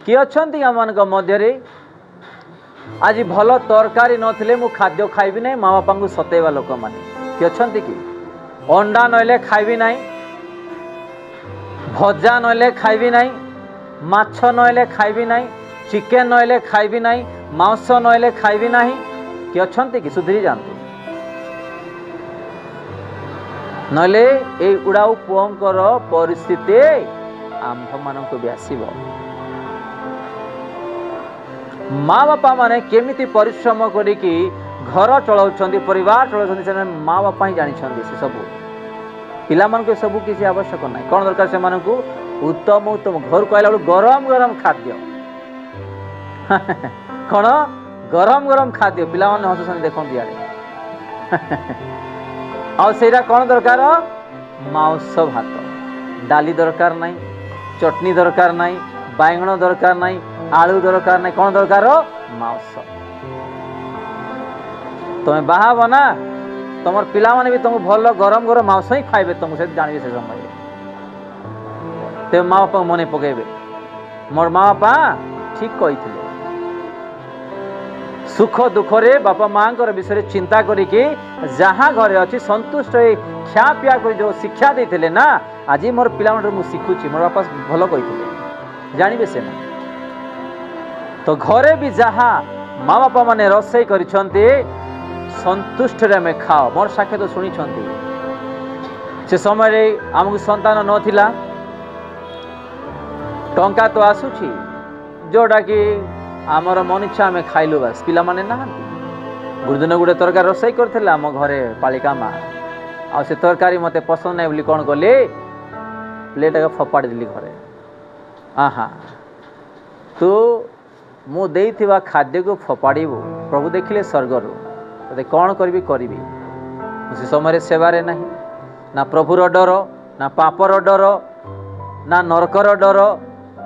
किए अच्छा आम मध्य आज भल तरकारी नथिले मु खाद्य खाइबी ना माँ बापा को सतैवा लोक मैंने किए अच्छा कि अंडा नइले खाइबी ना भजा नइले खाइबी ना माछ नइले खाइबी ना चिकेन नइले खाइबी ना मांस नइले खाइबी ना किए अच्छा कि सुधरी जातु नइले ए उड़ाऊ पुओंकर परिस्थिति आम्भ मानक भी आसीब। माँ बापा माने केमिति परिश्रम करिकी घर चलाउछन्ति परिवार चलाउछन्ति से माँ बापा ही जानिछन्ति से सब पिला मान को सब किसी आवश्यक नहीं कौन दरकार से मान को उत्तम उत्तम घर को आइला गरम गरम खाद्य कौन गरम गरम खाद्य पिला मान हसुछन्ति देखंती यारे आ सेरा कौन दरकार मांस भात डाली दरकार नहीं चटनी दरकार नहीं बाइगण दरकार नहीं आलू दरकार नहीं कौन दरकार मांस तुम्हें बाहा ना तुम पिला माने भी तुमको भल गरम गरम मांस ही खाइबे तुमको से जानबे से समय ते माँ बापा मने पकेबे मोर माँ बापा ठीक कही सुख दुख रे बापा माँ विषय चिंता करिकी जहाँ घरे अच्छी संतुष्ट खिया पिया कर जो शिक्षा देते ना आज मोर पिला मु शिखुची मोर बापा भल कही जानबे से ना तो घरे भी जहाँ माँ बापा माने रोषई करिछन्ति संतुष्ट रे में खाओ मोर साक्षात तो शुणी से समय आमको संतान नथिला टंका तो आसुची जोटा कि आमर मन इच्छा आम खाइलु बस पिला माने ना गुरुदिन गोटे तरकारी रोषई करथिला आम घरे पालिका माँ आ से तरकारी मते पसंद नहीं बोली कौन कली प्लेट फपाड़ी दिली घरे आहा तू मु देइथिबा खाद्य को फपाड़ू प्रभु देखिले स्वर्गर ते कौन करी करी से समय सेवारे नहीं ना प्रभुर डर ना पापर डर ना नरकर डर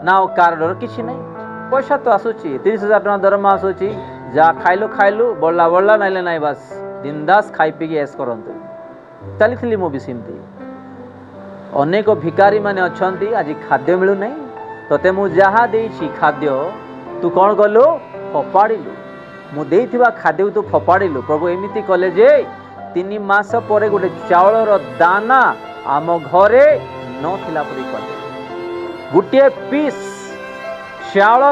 ना कार डर किसी नहीं पैसा तो आसूची 30,000 टका दरमा आसूची जा खाइलु खाइलु बढ़ला बढ़ला नाइले नाई बस दिनदास खाई पी एस करंतु चली मु भी सिमती अनेक भिकारी माने अछंती आज खाद्य मिलु नहीं तते मु जहा देइछि खाद्य तू कौन कलु फपाड़ू मु देइथिबा खाद्य तू फपाड़ू प्रभु एमिति कले जे 3 मास पर गोटे चाउलर दाना आम घरे नथिला परी कले गोटे पीस चाउल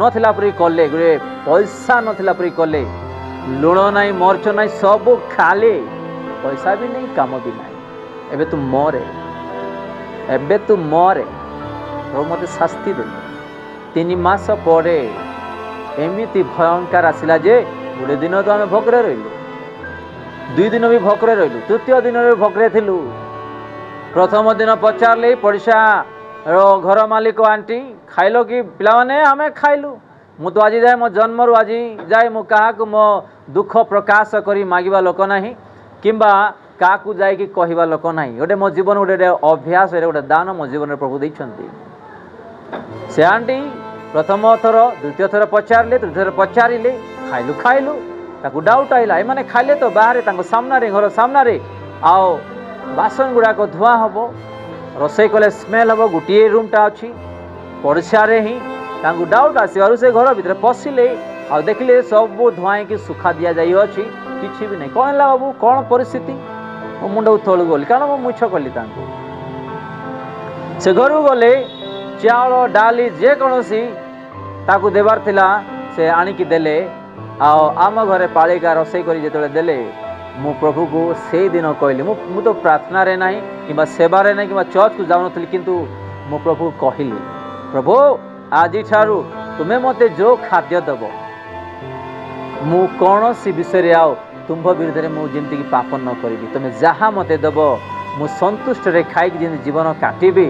नथिला परी कले गोटे पैसा नथिला परी कले लुण नहीं मर्च नहीं सब खाली पैसा भी नहीं काम भी नहीं एबे तू मरे प्रभु मते शास्ति दे 3 मास पर एमिति भयंकर आसला जे गोटे दिन तो आम भोकरे रही 2 दिन भी भोकरे रही तृतीय दिन भी भोकरे थिलु प्रथम दिन पचारे पड़िशा घर मालिक आंटी खाइल कि पिला माने आमे खाइलु मु तो आज जाए मो जन्म रू आज जाए मु क्या मो दुख प्रकाश करी मागिबा लोक नहीं किंबा क्या जाए कि कहवा लोक नहीं गोटे मो जीवन गोटे अभ्यास गोटे दान मो जीवन प्रभु देइछन्ति से आंटी प्रथम थर द्वितीय थर पचारे तृतीय थर पचारे खाइलु खाइलु ताकू डाउट आइला ए माने खाइले तो बाहर सामने घर सामने आओ बासन गुड़ाक धुआ हम रोषई कले स्मेल हम गोटे रूमटा अच्छी पड़ोसा ही डाउट आसबार से घर भितर पशिले आ देखिले सब धुआई कि सुखा दि जाइए किसी भी नहीं कौन है बाबू कौन परिस्थिति मो मुंड तलू गली कारण मु मुछ कली से घर गले चाउल डाली जेकोसी ताकू देवार थिला से आनिकी देले आम घरे पालिका रोषई करी जेतले देले मु प्रभु को से दिन कहली मु तो प्रार्थना रे नहीं कि सेवा रे नहीं कि चर्च को जाऊन किंतु मु प्रभु कहली प्रभु आज ठारू तुम्हें मते जो खाद्य दब मु कौन सी विषय आओ तुम्भ विरुद्ध में जमती कि पाप न करी तुम्हें जहाँ मते दब मु संतुष्ट रे खाई जीवन काटिबी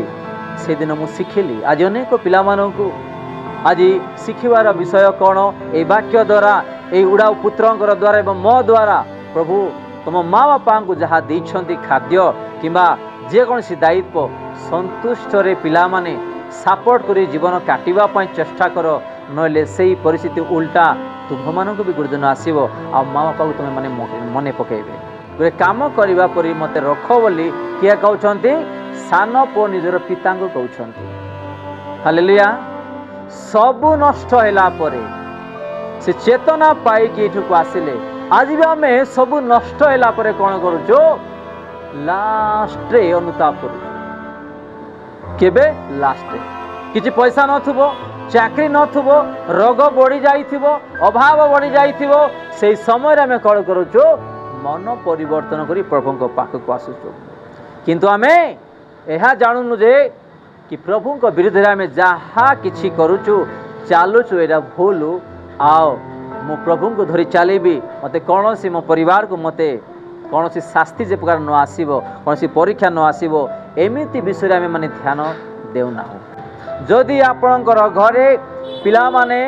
से दिन मु शिखिली आज अनेक पिला मानकु आज शिखिबार विषय कौन ए वाक्य द्वारा ए उड़ाऊ पुत्रंकर द्वारा एवं मो द्वारा प्रभु तुम माँ बापा को जहाँ देइछन्ति खाद्य किंबा जेकोसी दायित्व संतुष्ट रे पिला माने सपोर्ट करी जीवन काटिबा पई चेष्टा कर नले सेही परिस्थिति उल्टा तुम्भ मानक भी गुरुदिन आसीबो आ माँ बापा को तुम माने मने पकेबे गोटे काम करबा परी मते रख बोली किया कहउछन्ति सान पो निजर पिता को कहउछन्ति हालेलुया सबु नष्ट होला परे से चेतना पाई एठू आसिले आज भी आम सबु नष्ट होला परे कौन करूचो लास्ट रे अनुताप करूचो केबे लास्ट रे किछि पैसा नथुबो चाकरी नथुबो रोग बढ़ी जाइथिबो अभाव बढ़ी जाइथिबो से समय आम कौन करूचो मन परिवर्तन करी प्रभु को पाखक आसुचो किंतु आमे यह जानूनु जे कि प्रभु को विरुद्ध आम जहाँ कि करुचु चलुचु एटा भूल आओ मु प्रभु को धरी चलेबी मते कौन सी मो परिवार को मते कौन सी शास्ति जे प्रकार न आसीबो कौन सी परीक्षा न आसीबो एमिति विषय आम माने ध्यान देउना जदि आपणकर घरे पिला माने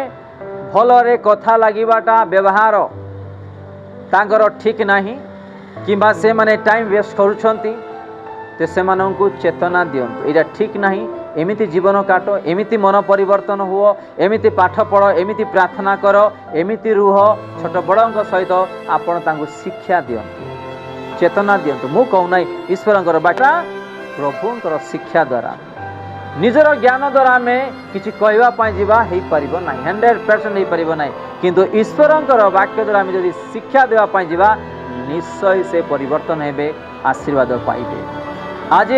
भलरे कथा लागिबाटा व्यवहार तांकर ठीक नहीं किंबा से माने टाइम वेस्ट करूछंती तो से चेतना दियंतु एटा ठीक नहीं एमिति जीवन काट एमिति मन परिवर्तन हुओ एमिति पाठ पढ़ एमिति प्रार्थना कर एमिति रुह छोट बड़ों सहित आपण तांको शिक्षा दियंतु चेतना दियंतु मु कहूना ईश्वरंकर बाटा प्रभुंकर शिक्षा द्वारा निजर ज्ञान द्वारा आम कि कहवाई जावा हो पार ना 100% हो पार ना किंतु ईश्वरंकर वाक्य द्वारा आम जब शिक्षा देवाई जावा निश्चय से परिवर्तन हेबे आशीर्वाद पाइबे। आज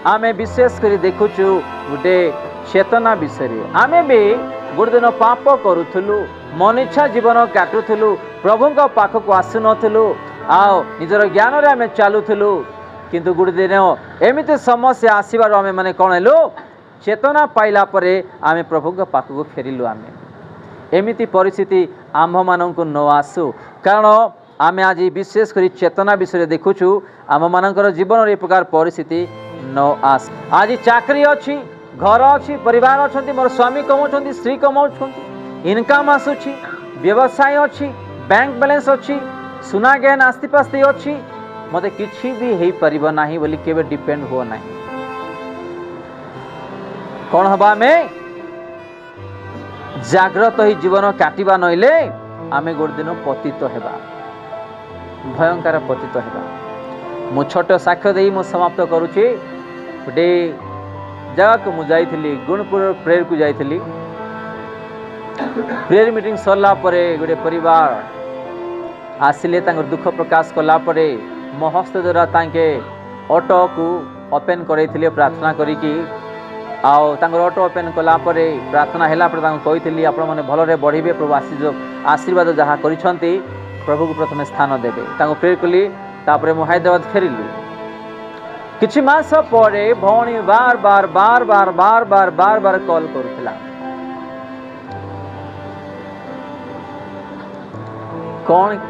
आम विशेष कर देखुचु गोटे चेतना विषय आम भी गोटे दिन पाप करूलु मन इच्छा जीवन काटुलु प्रभु पाखक आसुनु आओ निजर ज्ञान रे आम चलुलु किंतु गोटे दिन एमती समस्या आसबार आम मैंने कौन हेलु चेतना पाइला परे आम प्रभु पाखक फेरिलु आम एमती परिस्थिति आम्भ मानक न आसु कारण आम आज विशेष कर चेतना विषय देखुचु आम मानकर जीवन ए प्रकार परिस्थिति न आस आज चाकरी अच्छी घर अच्छी परिवार अच्छा मोर स्वामी कमाउछंती स्त्री कमाउछंती इनकम आसुची व्यवसाय अच्छी बैंक बैलेंस अच्छी सुना ज्ञान आस्ति पास्ति अच्छी मते किछि भी हेई परिबो नाही बोली केबे डिपेंड हो नाही कौन हबा में जाग्रत ही जीवन काटिबा नइले आमे गोटे दिन पतित हेबा भयंकर पतित हेबा। मु छोट साक्ष्य देई मु समाप्त करूची गोटे जगह को मु जाइथिली गुणपुर प्रेयर को जाइथिली प्रेयर मीटिंग सरला परे गोटे परिवार आसिले तांकर दुख प्रकाश कला परे मो हस्त द्वारा तांके ऑटो को ओपन करैथिले प्रार्थना करिकी आओ तांकर ऑटो ओपन कला परे प्रार्थना हैला परे तांको कहिथिली आपण माने भलरे बढ़िबे प्रभु आशीर्वाद जहाँ करिसंती प्रभु को प्रथम स्थान देवे तांको प्रेयर कली तापरे मु हैदराबाद फेरिलु किछि मास परे भौणी बार बार बार बार बार बार बार बार कॉल करुथिला कौन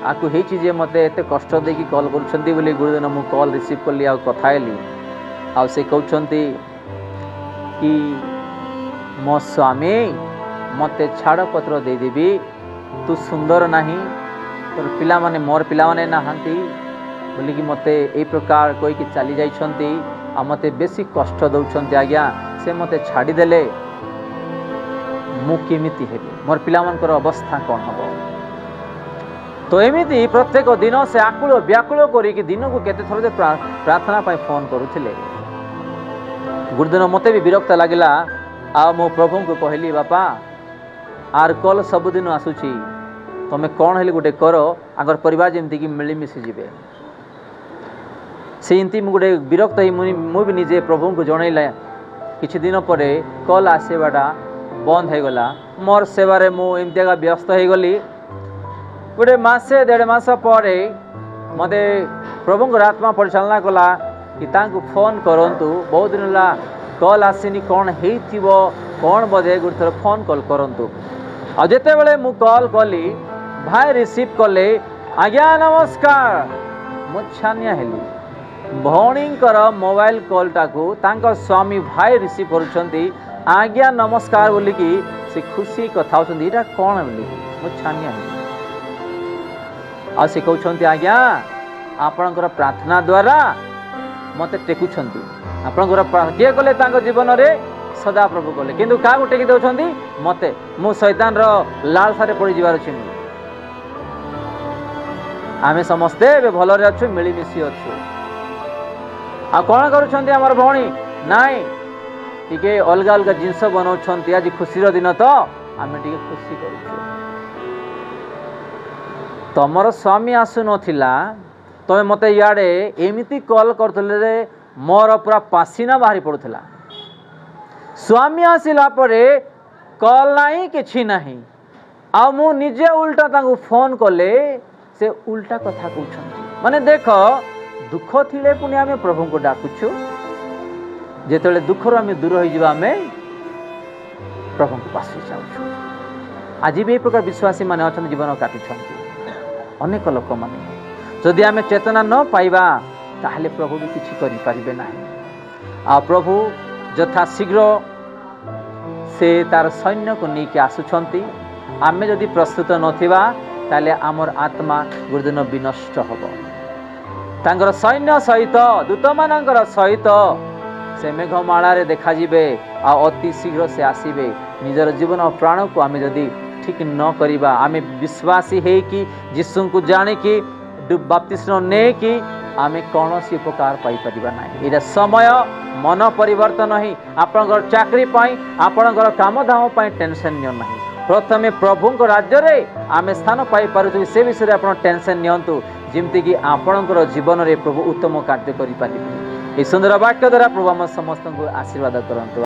आकु हेछि जे मते एते कष्ट देकी कॉल करूछंती बोली गुरुदिन मु कॉल रिसीव करली आ कथा हेली आ से कहउछंती कि मो स्वामी मते छाड़ पत्र दे देबी तू सुंदर नहीं तोर पिला माने मोर पिला माने नाहंती बोली कि मते ए प्रकार कोई कि चली जाइछंती आ मते बेसी कष्ट दउछंती आज्ञा से मते छाड़ी देले मु केमिति हेबी मोर पिला मानकर अवस्था कौन हबो तो एमिति प्रत्येक दिन से आकुल व्याकुल करिक दिन को केते थर प्रार्थना पाई फोन करुथिले गुरुदिन मते भी विरक्त लागिला आ मो प्रभु को कहली बापा आर कल सबुदिन आसुची तमें कौन हेली गोटे कर आगर परिवार जमती कि मिलीमिशि जीवे से इमती गोटे विरक्त मुझे निजे प्रभु को जनइला किछि दिन पर कल आसवाटा बंद हो गला मोर सेवारे मुझे व्यस्त हो गली गोटे मसे 1.5 मास पर मते प्रभु को आत्मा परिचालना कला कि तांको फोन करंतु बहुत दिन ला कल आसीनी कौन हेइथिबो कौन बदे गोटे थर फोन कॉल करंतु आ जेते बेले मु कॉल कली भाई रिसीव कले आज्ञा नमस्कार मु छानिया हेली भौणींकर मोबाइल कॉल टाको तांको स्वामी भाई रिसीव करुछंती आज्ञा नमस्कार बोली कि से खुशी कथा होछंती एटा कोन बोली मु छानिया हेली आ से कहउछंती आज्ञा आपणकर प्रार्थना द्वारा मते टेकुछंती आपणकर के कले तांको जीवन रे सदा प्रभु कले किंतु का को टेकी दउछंती मते मु शैतान रो लालसारे पड़ी जिवार छी आमे समस्ते बे भलरे अछु मिलीमिशि अछु आ कोन करूछंती हमर भौणी नाई टिके अलग अलग जिनस बनाउछन्ती आज खुशीर दिन तो आमे टिके खुशी करूछु तमर स्वामी आसु नथिला तमे मते याडे एमिति कॉल करथले रे मोर पूरा पासीना बाहरी पडुथला स्वामी आसिला परे कॉल नाही किछि नाही आ मु निजे उल्टा तांगु फोन कले से उल्टा कथा कहउछन्ती माने देख दुख थिले पुनी आमे प्रभु को डाकुछु जेतले दुखर आमे दूर होई जिबा आमे प्रभु को पास जाउछु आज भी प्रकार विश्वासी माने अछन जीवन काटुछन्ती अनेक लोक माने जदि आमे चेतना न पाइबा ताहले प्रभु भी किछि करि परिबे नाही आ प्रभु यथा शीघ्र से तार सैन्य को नहीं आसुछन्ती आमे जदि प्रस्तुत नथिबा ताले आमर आत्मा गुरुदिन विनष्ट हबो तांगर सैन्य सहित दूत मानकर सहित से मेघमाला रे देखा जिबे आ अति शीघ्र से आसीबे निजर जीवन और प्राण को आमे जदि ठीक न करिबा आमे विश्वासी हे कि यीशु को जाने कि बपतिस्म ने कि आमे कौनसी उपकार पाई परिबा नाही एटा समय मन परिवर्तन नहीं आपनकर चाकरी पाई आपनकर काम धाम पाई टेंशन नियो नाही प्रथमे प्रभु राज्य रे आमे स्थान पाई पारुछु से विषय आपण टेंशन नियंतु जिमति कि आपनकर जीवन रे प्रभु उत्तम कार्य करि पारिबे ए सुंदर वाक्य द्वारा प्रभु हम समस्त को आशीर्वाद करंतु।